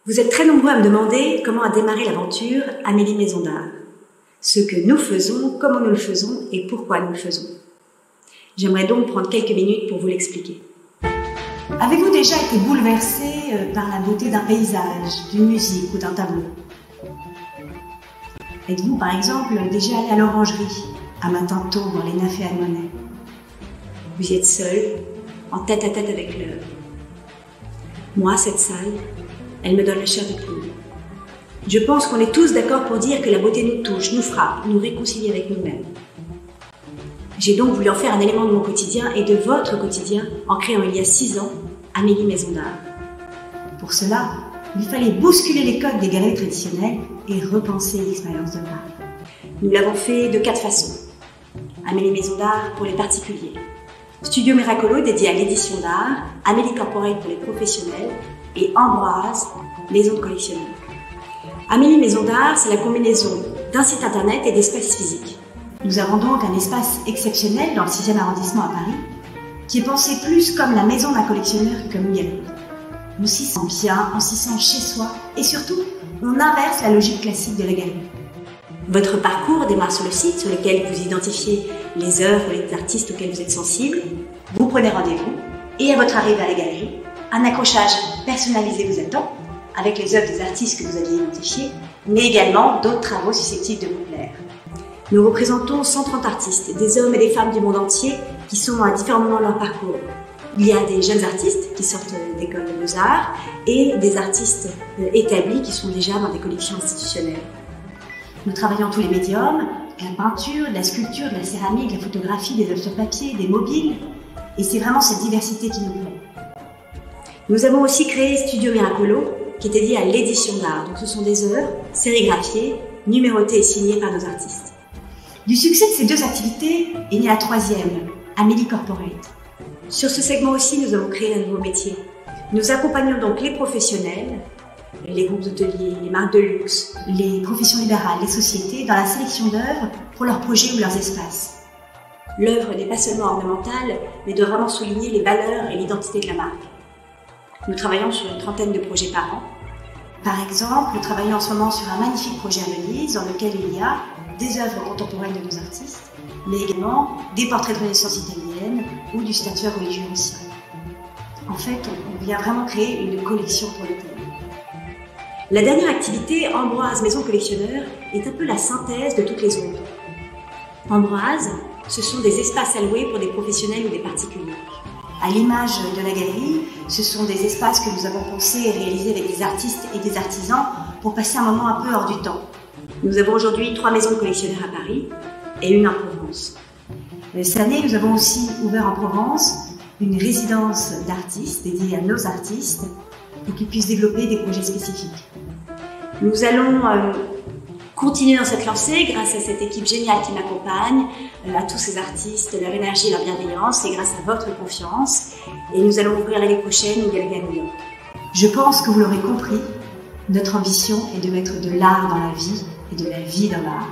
Vous êtes très nombreux à me demander comment a démarré l'aventure Amélie Maison d'Art. Ce que nous faisons, comment nous le faisons et pourquoi nous le faisons. J'aimerais donc prendre quelques minutes pour vous l'expliquer. Avez-vous déjà été bouleversé par la beauté d'un paysage, d'une musique ou d'un tableau? Êtes-vous par exemple déjà allé à l'orangerie, un matin tôt dans les Nafé à Monet? Vous y êtes seul, en tête à tête avec l'œuvre. Moi, cette salle, elle me donne la chair de poule. Je pense qu'on est tous d'accord pour dire que la beauté nous touche, nous frappe, nous réconcilie avec nous-mêmes. J'ai donc voulu en faire un élément de mon quotidien et de votre quotidien en créant il y a 6 ans Amélie Maison d'Art. Pour cela, il fallait bousculer les codes des galeries traditionnelles et repenser l'expérience de l'art. Nous l'avons fait de 4 façons. Amélie Maison d'Art pour les particuliers, Studio Miracolo dédié à l'édition d'art, Amélie Corporate pour les professionnels et Ambroise, maison de collectionneurs. Amélie Maison d'Art, c'est la combinaison d'un site internet et d'espaces physiques. Nous avons donc un espace exceptionnel dans le 6e arrondissement à Paris, qui est pensé plus comme la maison d'un collectionneur que comme une galerie. On s'y sent bien, on s'y sent chez soi et surtout, on inverse la logique classique de la galerie. Votre parcours démarre sur le site sur lequel vous identifiez les œuvres ou les artistes auxquels vous êtes sensible. Vous prenez rendez-vous et à votre arrivée à la galerie, un accrochage personnalisé vous attend avec les œuvres des artistes que vous aviez identifiés, mais également d'autres travaux susceptibles de vous plaire. Nous représentons 130 artistes, des hommes et des femmes du monde entier qui sont à différents moments de leur parcours. Il y a des jeunes artistes qui sortent d'écoles de beaux-arts et des artistes établis qui sont déjà dans des collections institutionnelles. Nous travaillons tous les médiums, la peinture, la sculpture, la céramique, la photographie, des œuvres sur papier, des mobiles, et c'est vraiment cette diversité qui nous plaît. Nous avons aussi créé Studio Miracolo, qui est dédié à l'édition d'art. Donc ce sont des œuvres sérigraphiées, numérotées et signées par nos artistes. Du succès de ces 2 activités est née la 3e, Amélie Corporate. Sur ce segment aussi, nous avons créé un nouveau métier. Nous accompagnons donc les professionnels, les groupes hôteliers, les marques de luxe, les professions libérales, les sociétés, dans la sélection d'œuvres pour leurs projets ou leurs espaces. L'œuvre n'est pas seulement ornementale, mais doit vraiment souligner les valeurs et l'identité de la marque. Nous travaillons sur une 30aine de projets par an. Par exemple, nous travaillons en ce moment sur un magnifique projet à Venise dans lequel il y a des œuvres contemporaines de nos artistes, mais également des portraits de Renaissance italienne ou du statuaire religieux ancien. En fait, on vient vraiment créer une collection pour le thème. La dernière activité, Ambroise, maison collectionneur, est un peu la synthèse de toutes les autres. Ambroise, ce sont des espaces alloués pour des professionnels ou des particuliers. À l'image de la galerie, ce sont des espaces que nous avons pensés et réalisés avec des artistes et des artisans pour passer un moment un peu hors du temps. Nous avons aujourd'hui 3 maisons de collectionneurs à Paris et une en Provence. Cette année, nous avons aussi ouvert en Provence une résidence d'artistes dédiée à nos artistes pour qu'ils puissent développer des projets spécifiques. Nous allons continuer dans cette lancée grâce à cette équipe géniale qui m'accompagne, à tous ces artistes, leur énergie et leur bienveillance, et grâce à votre confiance. Et nous allons ouvrir l'année prochaine une galerie à New York. Je pense que vous l'aurez compris, notre ambition est de mettre de l'art dans la vie et de la vie dans l'art.